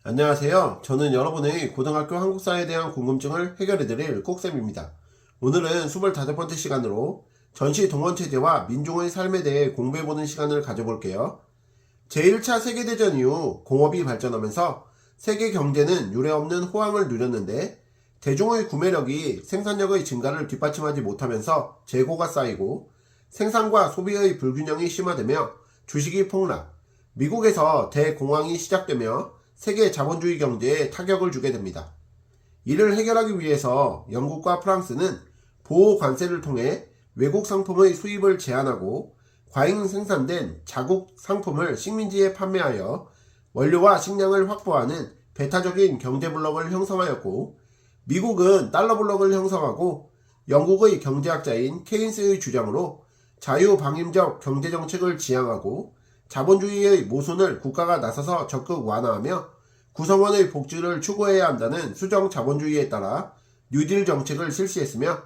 안녕하세요. 저는 여러분의 고등학교 한국사에 대한 궁금증을 해결해드릴 꼭쌤입니다. 오늘은 25번째 시간으로 전시 동원체제와 민중의 삶에 대해 공부해보는 시간을 가져볼게요. 제1차 세계대전 이후 공업이 발전하면서 세계 경제는 유례없는 호황을 누렸는데 대중의 구매력이 생산력의 증가를 뒷받침하지 못하면서 재고가 쌓이고 생산과 소비의 불균형이 심화되며 주식이 폭락, 미국에서 대공황이 시작되며 세계 자본주의 경제에 타격을 주게 됩니다. 이를 해결하기 위해서 영국과 프랑스는 보호 관세를 통해 외국 상품의 수입을 제한하고 과잉 생산된 자국 상품을 식민지에 판매하여 원료와 식량을 확보하는 배타적인 경제 블록을 형성하였고, 미국은 달러 블록을 형성하고 영국의 경제학자인 케인스의 주장으로 자유방임적 경제정책을 지향하고 자본주의의 모순을 국가가 나서서 적극 완화하며 구성원의 복지를 추구해야 한다는 수정 자본주의에 따라 뉴딜 정책을 실시했으며,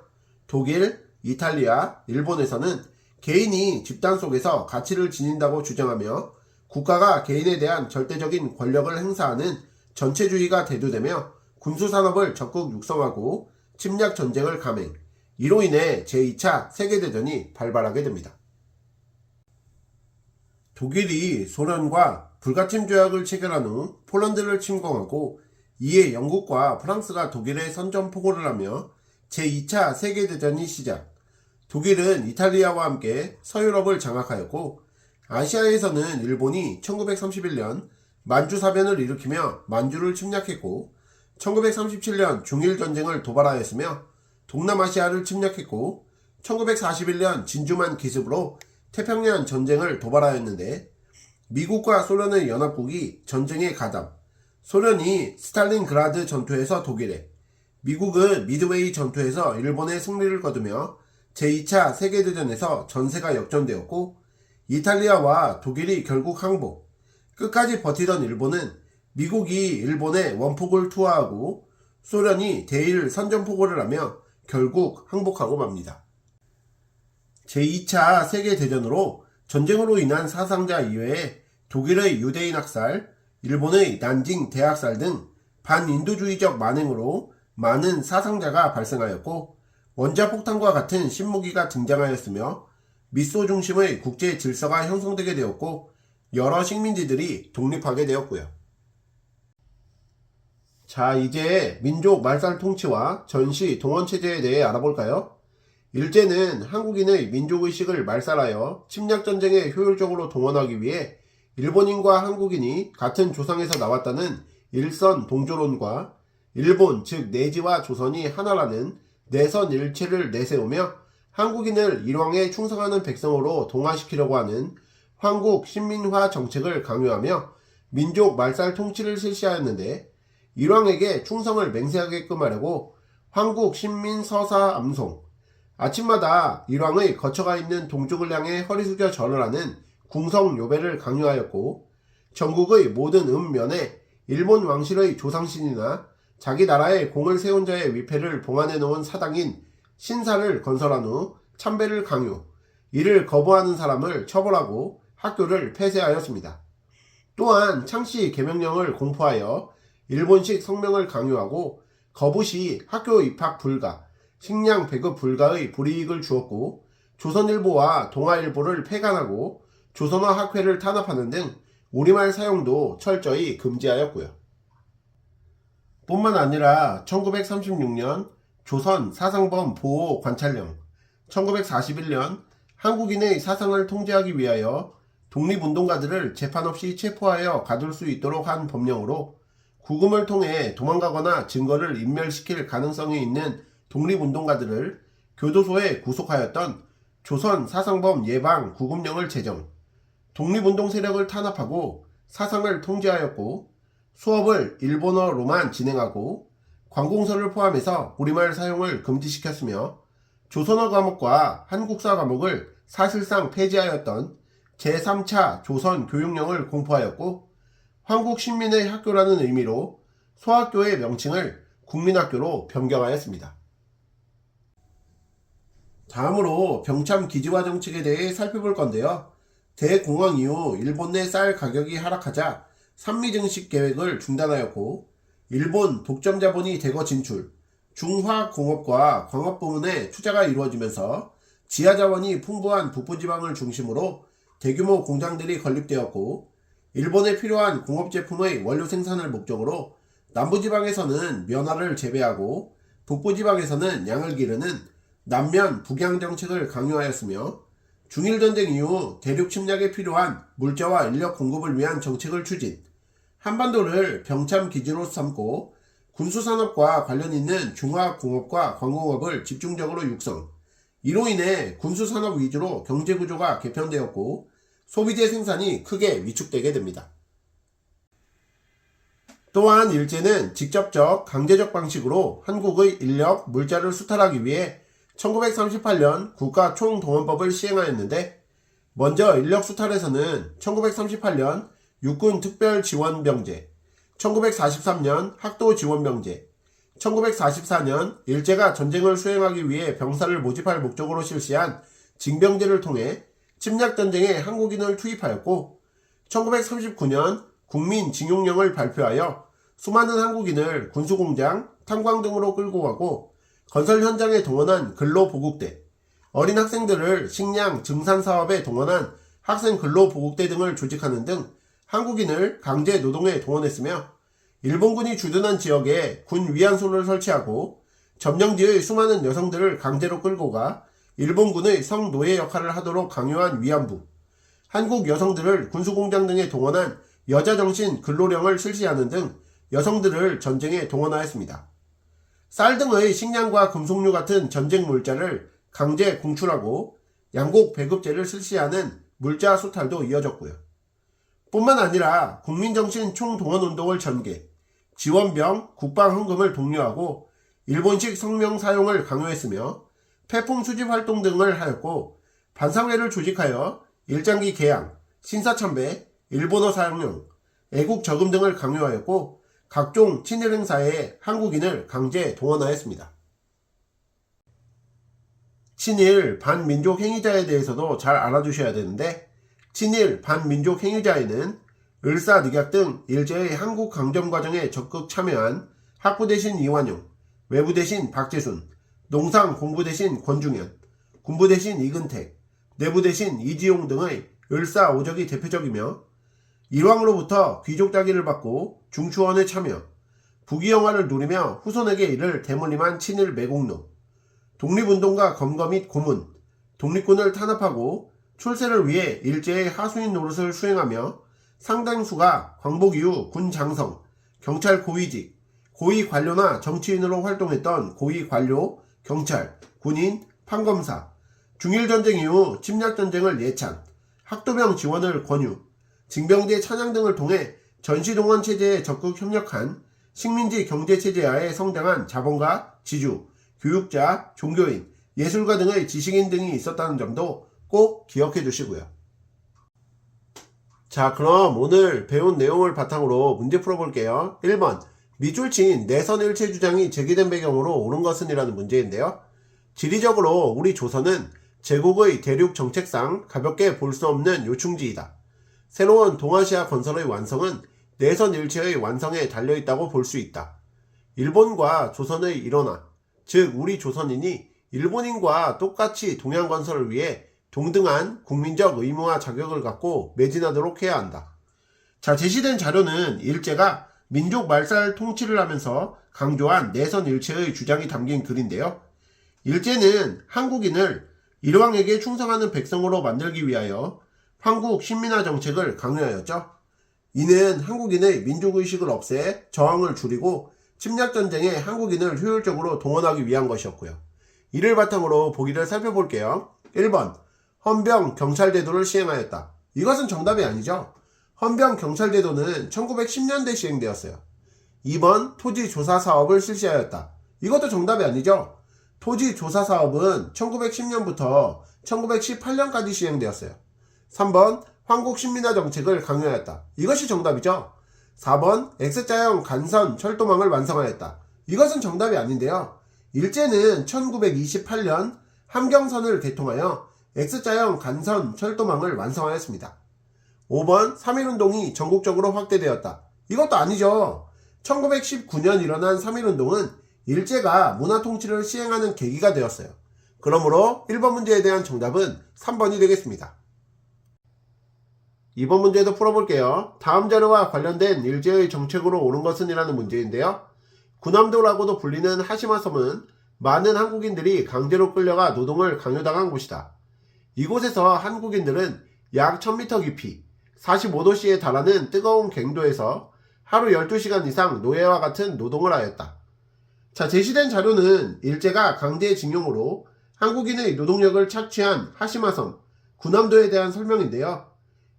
독일, 이탈리아, 일본에서는 개인이 집단 속에서 가치를 지닌다고 주장하며 국가가 개인에 대한 절대적인 권력을 행사하는 전체주의가 대두되며 군수산업을 적극 육성하고 침략 전쟁을 감행, 이로 인해 제2차 세계대전이 발발하게 됩니다. 독일이 소련과 불가침 조약을 체결한 후 폴란드를 침공하고 이에 영국과 프랑스가 독일에 선전포고를 하며 제2차 세계대전이 시작. 독일은 이탈리아와 함께 서유럽을 장악하였고, 아시아에서는 일본이 1931년 만주사변을 일으키며 만주를 침략했고, 1937년 중일전쟁을 도발하였으며 동남아시아를 침략했고, 1941년 진주만 기습으로 태평양 전쟁을 도발하였는데, 미국과 소련의 연합국이 전쟁에 가담, 소련이 스탈린그라드 전투에서 독일에, 미국은 미드웨이 전투에서 일본의 승리를 거두며 제2차 세계대전에서 전세가 역전되었고, 이탈리아와 독일이 결국 항복, 끝까지 버티던 일본은 미국이 일본의 원폭을 투하하고 소련이 대일 선전포고를 하며 결국 항복하고 맙니다. 제2차 세계대전으로 전쟁으로 인한 사상자 이외에 독일의 유대인 학살, 일본의 난징 대학살 등 반인도주의적 만행으로 많은 사상자가 발생하였고, 원자폭탄과 같은 신무기가 등장하였으며 미소 중심의 국제 질서가 형성되게 되었고, 여러 식민지들이 독립하게 되었고요. 자, 이제 민족 말살 통치와 전시 동원체제에 대해 알아볼까요? 일제는 한국인의 민족의식을 말살하여 침략전쟁에 효율적으로 동원하기 위해 일본인과 한국인이 같은 조상에서 나왔다는 일선 동조론과 일본 즉 내지와 조선이 하나라는 내선일체를 내세우며 한국인을 일왕에 충성하는 백성으로 동화시키려고 하는 황국 신민화 정책을 강요하며 민족 말살 통치를 실시하였는데, 일왕에게 충성을 맹세하게끔 하려고 황국 신민 서사 암송, 아침마다 일왕의 거처가 있는 동쪽을 향해 허리 숙여 절을 하는 궁성 요배를 강요하였고, 전국의 모든 읍면에 일본 왕실의 조상신이나 자기 나라에 공을 세운 자의 위패를 봉안해 놓은 사당인 신사를 건설한 후 참배를 강요, 이를 거부하는 사람을 처벌하고 학교를 폐쇄하였습니다. 또한 창씨 계명령을 공포하여 일본식 성명을 강요하고 거부시 학교 입학 불가, 식량 배급 불가의 불이익을 주었고, 조선일보와 동아일보를 폐간하고 조선어 학회를 탄압하는 등 우리말 사용도 철저히 금지하였고요. 뿐만 아니라 1936년 조선 사상범 보호 관찰령, 1941년 한국인의 사상을 통제하기 위하여 독립운동가들을 재판 없이 체포하여 가둘 수 있도록 한 법령으로 구금을 통해 도망가거나 증거를 인멸시킬 가능성이 있는 독립운동가들을 교도소에 구속하였던 조선 사상범 예방 구금령을 제정, 독립운동 세력을 탄압하고 사상을 통제하였고, 수업을 일본어로만 진행하고 관공서를 포함해서 우리말 사용을 금지시켰으며, 조선어 과목과 한국사 과목을 사실상 폐지하였던 제3차 조선교육령을 공포하였고, 한국 신민의 학교라는 의미로 소학교의 명칭을 국민학교로 변경하였습니다. 다음으로 병참 기지화 정책에 대해 살펴볼 건데요. 대공황 이후 일본 내 쌀 가격이 하락하자 산미 증식 계획을 중단하였고, 일본 독점 자본이 대거 진출, 중화공업과 광업 부문에 투자가 이루어지면서 지하 자원이 풍부한 북부지방을 중심으로 대규모 공장들이 건립되었고, 일본에 필요한 공업 제품의 원료 생산을 목적으로 남부지방에서는 면화를 재배하고 북부지방에서는 양을 기르는 남면 북양 정책을 강요하였으며, 중일전쟁 이후 대륙 침략에 필요한 물자와 인력 공급을 위한 정책을 추진, 한반도를 병참 기지로 삼고 군수산업과 관련 있는 중화공업과 광공업을 집중적으로 육성, 이로 인해 군수산업 위주로 경제구조가 개편되었고 소비재 생산이 크게 위축되게 됩니다. 또한 일제는 직접적 강제적 방식으로 한국의 인력, 물자를 수탈하기 위해 1938년 국가 총동원법을 시행하였는데, 먼저 인력 수탈에서는 1938년 육군 특별지원병제, 1943년 학도지원병제, 1944년 일제가 전쟁을 수행하기 위해 병사를 모집할 목적으로 실시한 징병제를 통해 침략전쟁에 한국인을 투입하였고, 1939년 국민징용령을 발표하여 수많은 한국인을 군수공장, 탄광 등으로 끌고 가고 건설 현장에 동원한 근로보국대, 어린 학생들을 식량 증산 사업에 동원한 학생 근로보국대 등을 조직하는 등 한국인을 강제 노동에 동원했으며, 일본군이 주둔한 지역에 군 위안소를 설치하고 점령지의 수많은 여성들을 강제로 끌고 가 일본군의 성노예 역할을 하도록 강요한 위안부, 한국 여성들을 군수공장 등에 동원한 여자정신 근로령을 실시하는 등 여성들을 전쟁에 동원하였습니다. 쌀 등의 식량과 금속류 같은 전쟁 물자를 강제 공출하고 양곡 배급제를 실시하는 물자 수탈도 이어졌고요. 뿐만 아니라 국민정신 총동원운동을 전개, 지원병, 국방헌금을 독려하고 일본식 성명 사용을 강요했으며 폐품 수집 활동 등을 하였고, 반사회를 조직하여 일장기 개양, 신사참배, 일본어 사용령, 애국 저금 등을 강요하였고 각종 친일 행사에 한국인을 강제 동원하였습니다. 친일 반민족 행위자에 대해서도 잘 알아두셔야 되는데, 친일 반민족 행위자에는 을사늑약 등 일제의 한국 강점 과정에 적극 참여한 학부 대신 이완용, 외부 대신 박재순, 농상 공부 대신 권중현, 군부 대신 이근택, 내부 대신 이지용 등의 을사오적이 대표적이며, 일왕으로부터 귀족 따기를 받고 중추원에 참여, 부귀영화를 누리며 후손에게 이를 대물림한 친일 매국노, 독립운동가 검거 및 고문, 독립군을 탄압하고 출세를 위해 일제의 하수인 노릇을 수행하며 상당수가 광복 이후 군 장성, 경찰 고위직, 고위 관료나 정치인으로 활동했던 고위 관료, 경찰, 군인, 판검사, 중일전쟁 이후 침략전쟁을 예찬, 학도병 지원을 권유, 징병제 찬양 등을 통해 전시동원 체제에 적극 협력한 식민지 경제체제하에 성장한 자본가, 지주, 교육자, 종교인, 예술가 등의 지식인 등이 있었다는 점도 꼭 기억해 두시고요. 자, 그럼 오늘 배운 내용을 바탕으로 문제 풀어볼게요. 1번, 밑줄친 내선 일체 주장이 제기된 배경으로 옳은 것은 이라는 문제인데요. 지리적으로 우리 조선은 제국의 대륙 정책상 가볍게 볼 수 없는 요충지이다. 새로운 동아시아 건설의 완성은 내선 일체의 완성에 달려있다고 볼 수 있다. 일본과 조선의 일원화, 즉 우리 조선인이 일본인과 똑같이 동양 건설을 위해 동등한 국민적 의무와 자격을 갖고 매진하도록 해야 한다. 자, 제시된 자료는 일제가 민족 말살 통치를 하면서 강조한 내선 일체의 주장이 담긴 글인데요. 일제는 한국인을 일왕에게 충성하는 백성으로 만들기 위하여 한국 신민화 정책을 강요하였죠. 이는 한국인의 민족의식을 없애 저항을 줄이고 침략전쟁에 한국인을 효율적으로 동원하기 위한 것이었고요. 이를 바탕으로 보기를 살펴볼게요. 1번, 헌병 경찰제도를 시행하였다. 이것은 정답이 아니죠. 헌병 경찰제도는 1910년대 시행되었어요. 2번, 토지조사 사업을 실시하였다. 이것도 정답이 아니죠. 토지조사 사업은 1910년부터 1918년까지 시행되었어요. 3번, 황국신민화 정책을 강요하였다. 이것이 정답이죠. 4번, X자형 간선 철도망을 완성하였다. 이것은 정답이 아닌데요. 일제는 1928년 함경선을 개통하여 X자형 간선 철도망을 완성하였습니다. 5번 3.1운동이 전국적으로 확대되었다. 이것도 아니죠. 1919년 일어난 3.1운동은 일제가 문화통치를 시행하는 계기가 되었어요. 그러므로 1번 문제에 대한 정답은 3번이 되겠습니다. 2번 문제도 풀어볼게요. 다음 자료와 관련된 일제의 정책으로 옳은 것은 이라는 문제인데요. 군함도라고도 불리는 하시마섬은 많은 한국인들이 강제로 끌려가 노동을 강요당한 곳이다. 이곳에서 한국인들은 약 1000m 깊이 45도씨에 달하는 뜨거운 갱도에서 하루 12시간 이상 노예와 같은 노동을 하였다. 자, 제시된 자료는 일제가 강제징용으로 한국인의 노동력을 착취한 하시마섬, 군함도에 대한 설명인데요.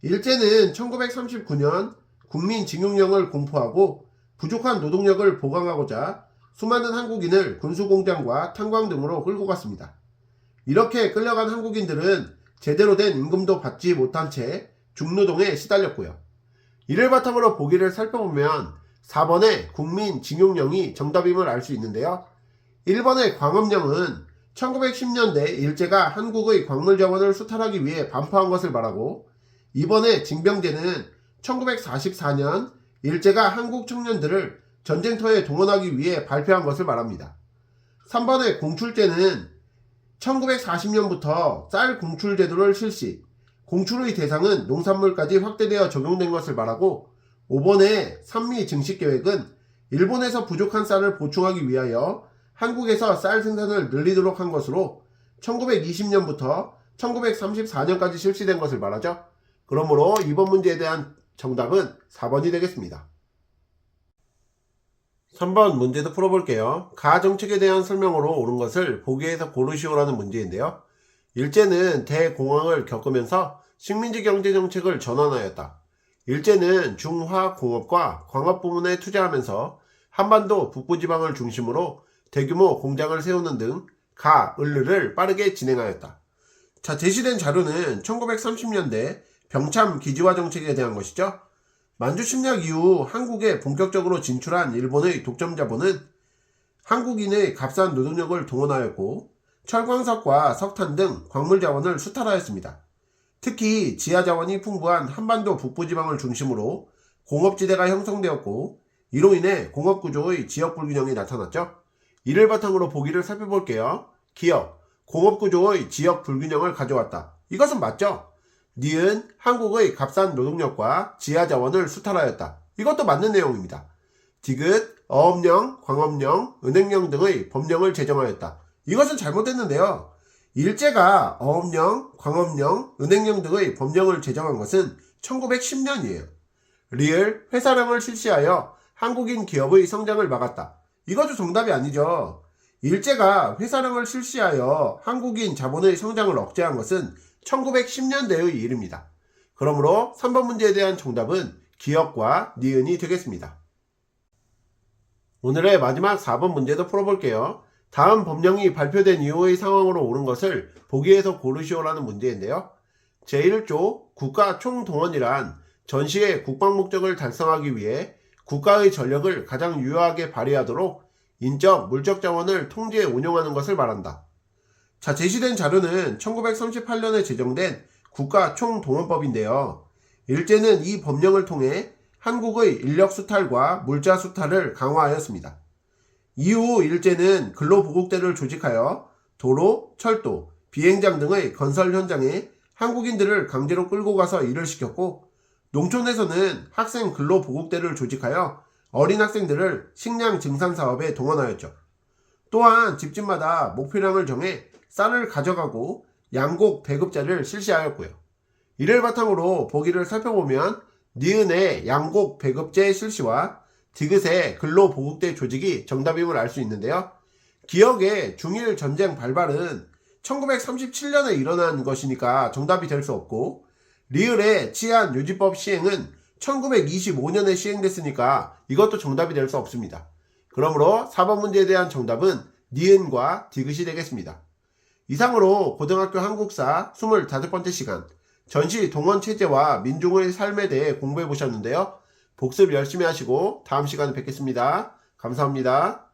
일제는 1939년 국민징용령을 공포하고 부족한 노동력을 보강하고자 수많은 한국인을 군수공장과 탄광 등으로 끌고 갔습니다. 이렇게 끌려간 한국인들은 제대로 된 임금도 받지 못한 채 중노동에 시달렸고요. 이를 바탕으로 보기를 살펴보면 4번의 국민징용령이 정답임을 알 수 있는데요. 1번의 광업령은 1910년대 일제가 한국의 광물자원을 수탈하기 위해 반포한 것을 말하고, 2번의 징병제는 1944년 일제가 한국 청년들을 전쟁터에 동원하기 위해 발표한 것을 말합니다. 3번의 공출제는 1940년부터 쌀 공출 제도를 실시, 공출의 대상은 농산물까지 확대되어 적용된 것을 말하고, 5번의 산미 증식계획은 일본에서 부족한 쌀을 보충하기 위하여 한국에서 쌀 생산을 늘리도록 한 것으로 1920년부터 1934년까지 실시된 것을 말하죠. 그러므로 이번 문제에 대한 정답은 4번이 되겠습니다. 3번 문제도 풀어볼게요. 가정책에 대한 설명으로 옳은 것을 보기에서 고르시오라는 문제인데요. 일제는 대공황을 겪으면서 식민지 경제정책을 전환하였다. 일제는 중화공업과 광업 부문에 투자하면서 한반도 북부지방을 중심으로 대규모 공장을 세우는 등 가을르를 빠르게 진행하였다. 자, 제시된 자료는 1930년대 병참 기지화 정책에 대한 것이죠. 만주 침략 이후 한국에 본격적으로 진출한 일본의 독점 자본은 한국인의 값싼 노동력을 동원하였고 철광석과 석탄 등 광물 자원을 수탈하였습니다. 특히 지하 자원이 풍부한 한반도 북부지방을 중심으로 공업지대가 형성되었고, 이로 인해 공업구조의 지역 불균형이 나타났죠. 이를 바탕으로 보기를 살펴볼게요. 기업, 공업구조의 지역 불균형을 가져왔다. 이것은 맞죠? 니은 한국의 값싼 노동력과 지하 자원을 수탈하였다. 이것도 맞는 내용입니다. 디귿, 어업령, 광업령, 은행령 등의 법령을 제정하였다. 이것은 잘못됐는데요. 일제가 어업령, 광업령, 은행령 등의 법령을 제정한 것은 1910년이에요. 리을, 회사령을 실시하여 한국인 기업의 성장을 막았다. 이것도 정답이 아니죠. 일제가 회사령을 실시하여 한국인 자본의 성장을 억제한 것은 1910년대의 일입니다. 그러므로 3번 문제에 대한 정답은 기업과 니은이 되겠습니다. 오늘의 마지막 4번 문제도 풀어볼게요. 다음 법령이 발표된 이후의 상황으로 옳은 것을 보기에서 고르시오라는 문제인데요. 제1조 국가 총동원이란 전시의 국방 목적을 달성하기 위해 국가의 전력을 가장 유효하게 발휘하도록 인적, 물적 자원을 통제 운용하는 것을 말한다. 자, 제시된 자료는 1938년에 제정된 국가 총동원법인데요. 일제는 이 법령을 통해 한국의 인력 수탈과 물자 수탈을 강화하였습니다. 이후 일제는 근로보국대를 조직하여 도로, 철도, 비행장 등의 건설 현장에 한국인들을 강제로 끌고 가서 일을 시켰고, 농촌에서는 학생 근로보국대를 조직하여 어린 학생들을 식량 증산 사업에 동원하였죠. 또한 집집마다 목표량을 정해 쌀을 가져가고 양곡 배급제를 실시하였고요. 이를 바탕으로 보기를 살펴보면 니은의 양곡 배급제 실시와 디귿의 근로보국대 조직이 정답임을 알 수 있는데요. 기억의 중일 전쟁 발발은 1937년에 일어난 것이니까 정답이 될 수 없고, 리을의 치안유지법 시행은 1925년에 시행됐으니까 이것도 정답이 될 수 없습니다. 그러므로 4번 문제에 대한 정답은 니은과 디귿이 되겠습니다. 이상으로 고등학교 한국사 25번째 시간 전시 동원체제와 민중의 삶에 대해 공부해 보셨는데요. 복습 열심히 하시고 다음 시간에 뵙겠습니다. 감사합니다.